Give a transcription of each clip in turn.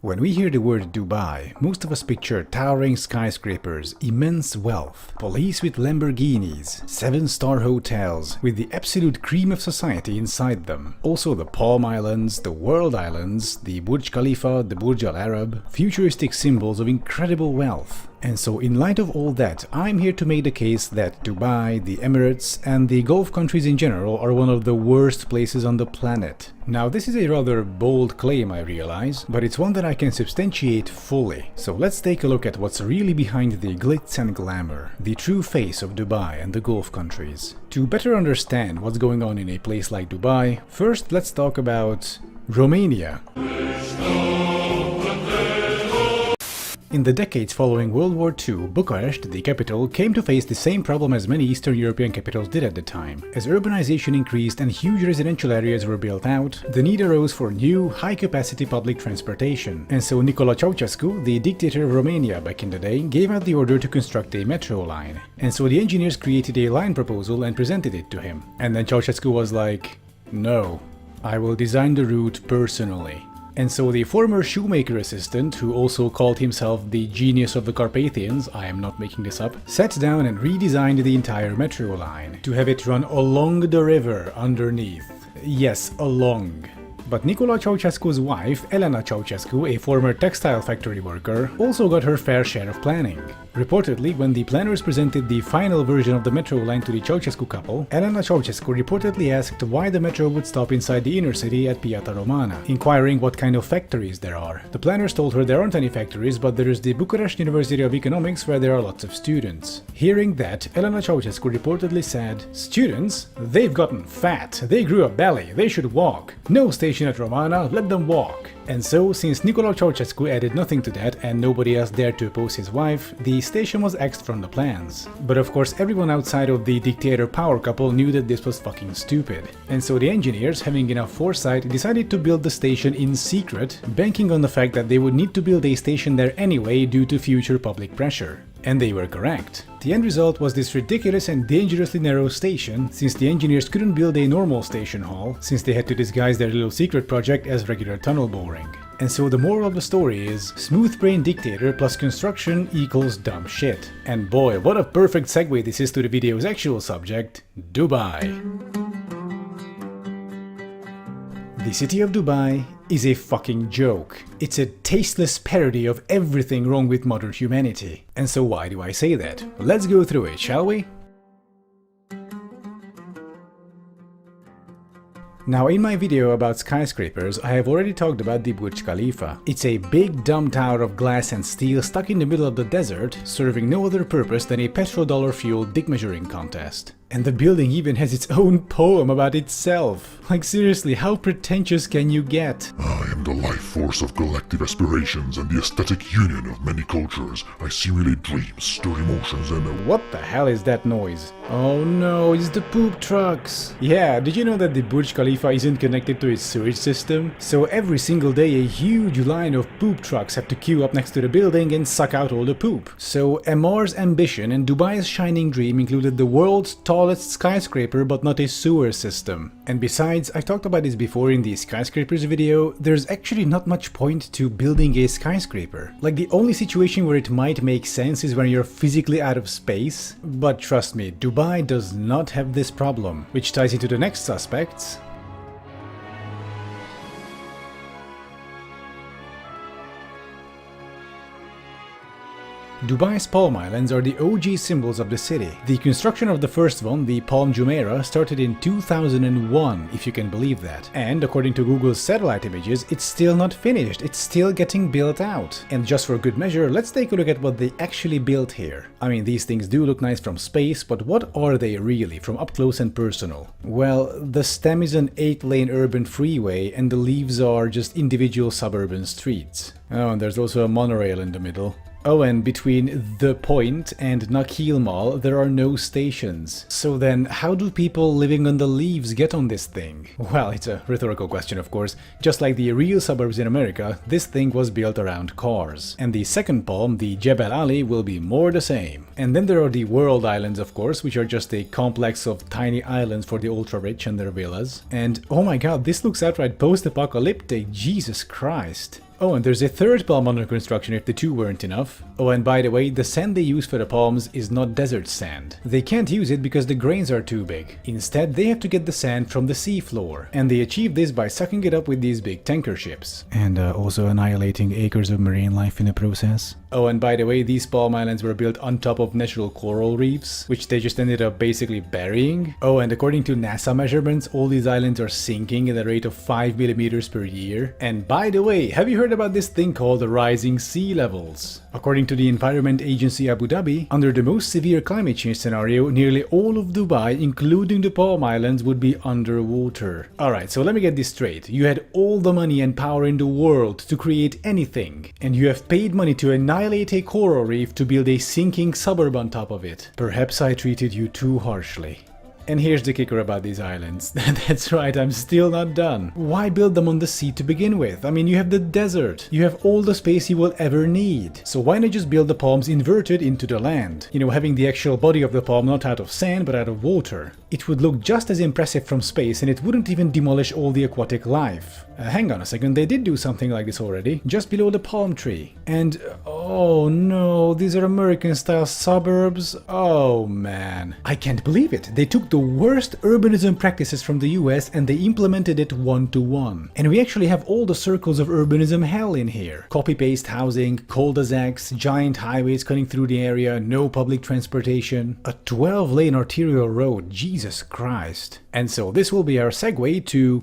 When we hear the word Dubai, most of us picture towering skyscrapers, immense wealth, police with Lamborghinis, 7-star hotels with the absolute cream of society inside them. Also the Palm Islands, the World Islands, the Burj Khalifa, the Burj Al Arab, futuristic symbols of incredible wealth. And so in light of all that, I'm here to make the case that Dubai, the Emirates, and the Gulf countries in general are one of the worst places on the planet. Now this is a rather bold claim, I realize, but it's one that I can substantiate fully. So let's take a look at what's really behind the glitz and glamour, the true face of Dubai and the Gulf countries. To better understand what's going on in a place like Dubai, first let's talk about Romania. In the decades following World War II, Bucharest, the capital, came to face the same problem as many Eastern European capitals did at the time. As urbanization increased and huge residential areas were built out, the need arose for new, high-capacity public transportation. And so Nicolae Ceausescu, the dictator of Romania back in the day, gave out the order to construct a metro line. And so the engineers created a line proposal and presented it to him. And then Ceausescu was like, "No, I will design the route personally." And so the former shoemaker assistant, who also called himself the genius of the Carpathians, I am not making this up, sat down and redesigned the entire metro line to have it run along the river underneath. Yes, along. But Nicolae Ceausescu's wife, Elena Ceausescu, a former textile factory worker, also got her fair share of planning. Reportedly, when the planners presented the final version of the metro line to the Ceausescu couple, Elena Ceausescu reportedly asked why the metro would stop inside the inner city at Piața Romana, inquiring what kind of factories there are. The planners told her there aren't any factories, but there is the Bucharest University of Economics where there are lots of students. Hearing that, Elena Ceausescu reportedly said, "Students? They've gotten fat, they grew a belly, they should walk. No station at Romana, let them walk." And so, since Nicolae Ceausescu added nothing to that and nobody else dared to oppose his wife, the station was axed from the plans. But of course everyone outside of the dictator power couple knew that this was fucking stupid. And so the engineers, having enough foresight, decided to build the station in secret, banking on the fact that they would need to build a station there anyway due to future public pressure. And they were correct. The end result was this ridiculous and dangerously narrow station, since the engineers couldn't build a normal station hall, since they had to disguise their little secret project as regular tunnel boring. And so the moral of the story is, smooth brain dictator plus construction equals dumb shit. And boy, what a perfect segue this is to the video's actual subject, Dubai. The city of Dubai is a fucking joke. It's a tasteless parody of everything wrong with modern humanity. And so why do I say that? Let's go through it, shall we? Now, in my video about skyscrapers, I have already talked about the Burj Khalifa. It's a big dumb tower of glass and steel stuck in the middle of the desert, serving no other purpose than a petrodollar-fueled dick measuring contest. And the building even has its own poem about itself. Like seriously, how pretentious can you get? I am the life force of collective aspirations and the aesthetic union of many cultures. I simulate dreams, stir emotions and... What the hell is that noise? Oh no, it's the poop trucks! Yeah, did you know that the Burj Khalifa isn't connected to its sewage system? So every single day a huge line of poop trucks have to queue up next to the building and suck out all the poop. So Ammar's ambition and Dubai's shining dream included the world's tallest skyscraper but not a sewer system. And besides, I talked about this before in the skyscrapers video, there's actually not much point to building a skyscraper. Like the only situation where it might make sense is when you're physically out of space. But trust me, Dubai does not have this problem, which ties into the next suspects. Dubai's Palm Islands are the OG symbols of the city. The construction of the first one, the Palm Jumeirah, started in 2001, if you can believe that. And according to Google's satellite images, it's still not finished, it's still getting built out. And just for good measure, let's take a look at what they actually built here. I mean, these things do look nice from space, but what are they really, from up close and personal? Well, the stem is an 8-lane urban freeway, and the leaves are just individual suburban streets. Oh, and there's also a monorail in the middle. Oh, and between The Point and Nakheel Mall, there are no stations. So then, how do people living on the leaves get on this thing? Well, it's a rhetorical question, of course. Just like the real suburbs in America, this thing was built around cars. And the second palm, the Jebel Ali, will be more the same. And then there are the World Islands, of course, which are just a complex of tiny islands for the ultra-rich and their villas. And oh my god, this looks outright post-apocalyptic, Jesus Christ. Oh, and there's a third palm under construction if the two weren't enough. Oh, and by the way, the sand they use for the palms is not desert sand. They can't use it because the grains are too big. Instead, they have to get the sand from the seafloor, and they achieve this by sucking it up with these big tanker ships. And also annihilating acres of marine life in the process. Oh, and by the way, these palm islands were built on top of natural coral reefs, which they just ended up basically burying. Oh, and according to NASA measurements, all these islands are sinking at a rate of 5 millimeters per year. And by the way, have you heard about this thing called the rising sea levels? According to the Environment Agency Abu Dhabi, under the most severe climate change scenario, nearly all of Dubai, including the Palm Islands, would be underwater. Alright, so let me get this straight. You had all the money and power in the world to create anything, and you have paid money to annihilate a coral reef to build a sinking suburb on top of it. Perhaps I treated you too harshly. And here's the kicker about these islands. That's right, I'm still not done. Why build them on the sea to begin with? I mean, you have the desert. You have all the space you will ever need. So why not just build the palms inverted into the land? You know, having the actual body of the palm not out of sand but out of water. It would look just as impressive from space, and it wouldn't even demolish all the aquatic life. Hang on a second, they did do something like this already, just below the palm tree. And oh no, these are American-style suburbs? Oh man. I can't believe it. They took the worst urbanism practices from the US and they implemented it one-to-one. And we actually have all the circles of urbanism hell in here. Copy-paste housing, cul-de-sacs, giant highways cutting through the area, no public transportation, a 12-lane arterial road, Jesus Christ. And so this will be our segue to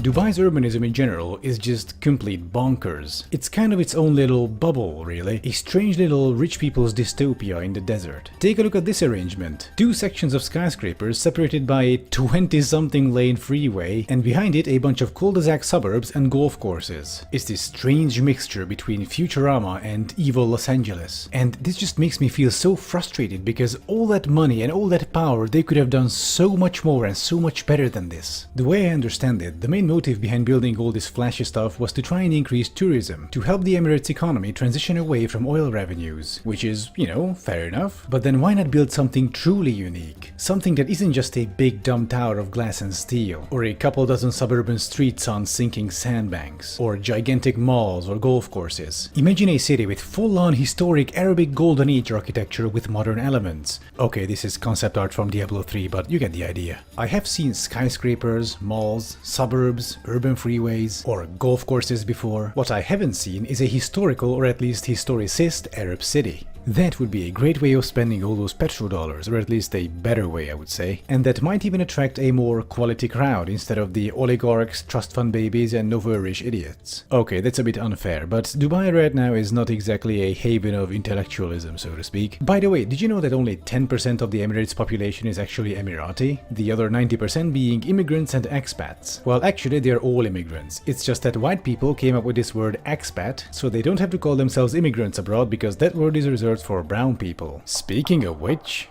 Dubai's urbanism in general is just complete bonkers. It's kind of its own little bubble, really. A strange little rich people's dystopia in the desert. Take a look at this arrangement. Two sections of skyscrapers separated by a 20-something lane freeway, and behind it a bunch of cul-de-sac suburbs and golf courses. It's this strange mixture between Futurama and evil Los Angeles. And this just makes me feel so frustrated because all that money and all that power, they could have done so much more and so much better than this. The way I understand it, the main motive behind building all this flashy stuff was to try and increase tourism, to help the Emirates economy transition away from oil revenues, which is, you know, fair enough. But then why not build something truly unique? Something that isn't just a big dumb tower of glass and steel, or a couple dozen suburban streets on sinking sandbanks, or gigantic malls or golf courses. Imagine a city with full-on historic Arabic Golden Age architecture with modern elements. Okay, this is concept art from Diablo 3, but you get the idea. I have seen skyscrapers, malls, suburbs, urban freeways, or golf courses before. What I haven't seen is a historical or at least historicist Arab city. That would be a great way of spending all those petrodollars, or at least a better way, I would say. And that might even attract a more quality crowd instead of the oligarchs, trust fund babies and nouveau-riche idiots. Okay, that's a bit unfair, but Dubai right now is not exactly a haven of intellectualism, so to speak. By the way, did you know that only 10% of the Emirates population is actually Emirati? The other 90% being immigrants and expats. Well, actually, they're all immigrants. It's just that white people came up with this word expat, so they don't have to call themselves immigrants abroad because that word is reserved for brown people. Speaking of which,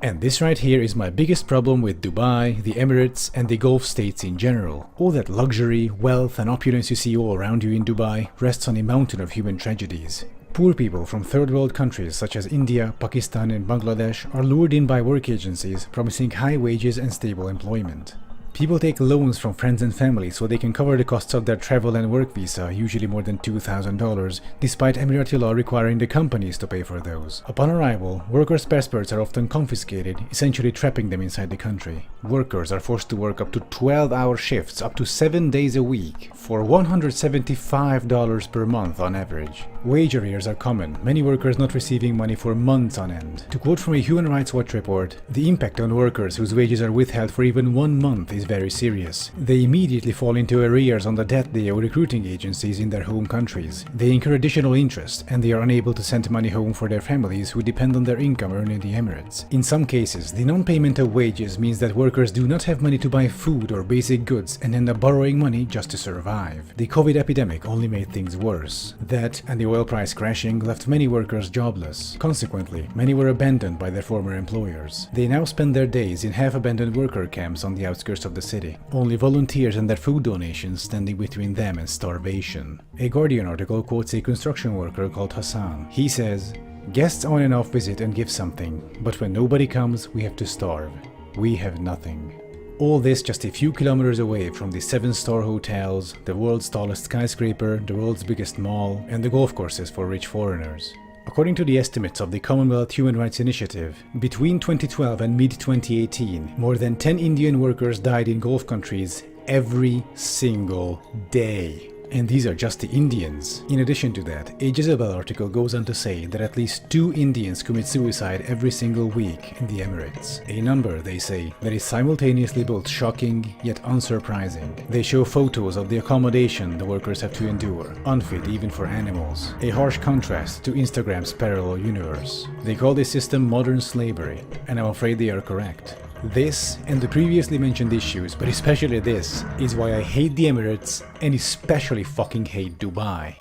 and this right here is my biggest problem with Dubai, the Emirates, and the Gulf states in general. All that luxury, wealth, and opulence you see all around you in Dubai rests on a mountain of human tragedies. Poor people from third world countries such as India, Pakistan, and Bangladesh are lured in by work agencies promising high wages and stable employment. People take loans from friends and family so they can cover the costs of their travel and work visa, usually more than $2,000, despite Emirati law requiring the companies to pay for those. Upon arrival, workers' passports are often confiscated, essentially trapping them inside the country. Workers are forced to work up to 12-hour shifts up to 7 days a week for $175 per month on average. Wage arrears are common, many workers not receiving money for months on end. To quote from a Human Rights Watch report, the impact on workers whose wages are withheld for even 1 month is very serious. They immediately fall into arrears on the debt they owe recruiting agencies in their home countries. They incur additional interest, and they are unable to send money home for their families who depend on their income earned in the Emirates. In some cases, the non-payment of wages means that workers do not have money to buy food or basic goods and end up borrowing money just to survive. The COVID epidemic only made things worse. That and the oil price crashing left many workers jobless. Consequently, many were abandoned by their former employers. They now spend their days in half-abandoned worker camps on the outskirts of the city. Only volunteers and their food donations standing between them and starvation. A Guardian article quotes a construction worker called Hassan. He says, Guests on and off visit and give something, but when nobody comes, we have to starve. We have nothing. All this just a few kilometers away from the 7-star hotels, the world's tallest skyscraper, the world's biggest mall, and the golf courses for rich foreigners. According to the estimates of the Commonwealth Human Rights Initiative, between 2012 and mid-2018, more than 10 Indian workers died in Gulf countries every single day. And these are just the Indians. In addition to that, a Jezebel article goes on to say that at least 2 Indians commit suicide every single week in the Emirates. A number, they say, that is simultaneously both shocking yet unsurprising. They show photos of the accommodation the workers have to endure, unfit even for animals. A harsh contrast to Instagram's parallel universe. They call this system modern slavery, and I'm afraid they are correct. This and the previously mentioned issues, but especially this, is why I hate the Emirates and especially fucking hate Dubai.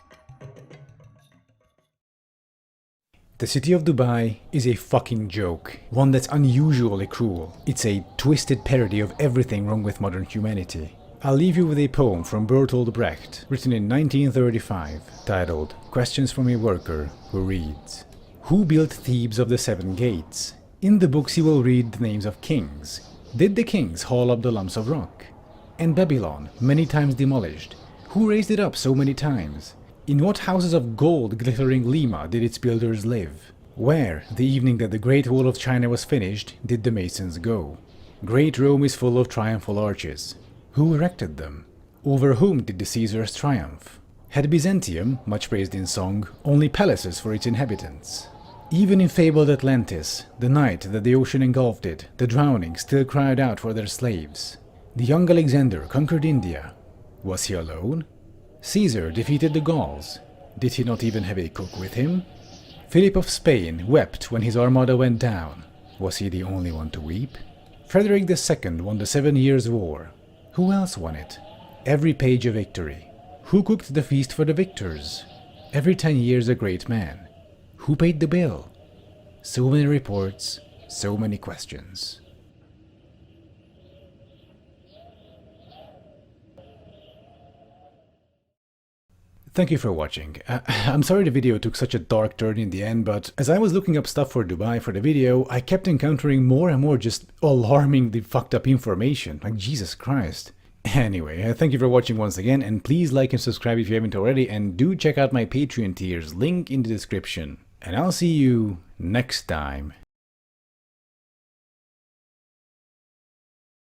The city of Dubai is a fucking joke, one that's unusually cruel. It's a twisted parody of everything wrong with modern humanity. I'll leave you with a poem from Bertolt Brecht, written in 1935, titled Questions from a Worker, who reads: Who built Thebes of the 7 gates? In the books you will read the names of kings. Did the kings haul up the lumps of rock? And Babylon, many times demolished, who raised it up so many times? In what houses of gold glittering Lima did its builders live? Where, the evening that the Great Wall of China was finished, did the masons go? Great Rome is full of triumphal arches. Who erected them? Over whom did the Caesars triumph? Had Byzantium, much praised in song, only palaces for its inhabitants? Even in fabled Atlantis, the night that the ocean engulfed it, the drowning still cried out for their slaves. The young Alexander conquered India. Was he alone? Caesar defeated the Gauls. Did he not even have a cook with him? Philip of Spain wept when his armada went down. Was he the only one to weep? Frederick II won the 7 Years' War. Who else won it? Every page a victory. Who cooked the feast for the victors? Every 10 years a great man. Who paid the bill? So many reports, so many questions. Thank you for watching. I'm sorry the video took such a dark turn in the end, but as I was looking up stuff for Dubai for the video, I kept encountering more and more just alarmingly fucked up information. Like, Jesus Christ. Anyway, thank you for watching once again, and please like and subscribe if you haven't already, and do check out my Patreon tiers, link in the description. And I'll see you next time.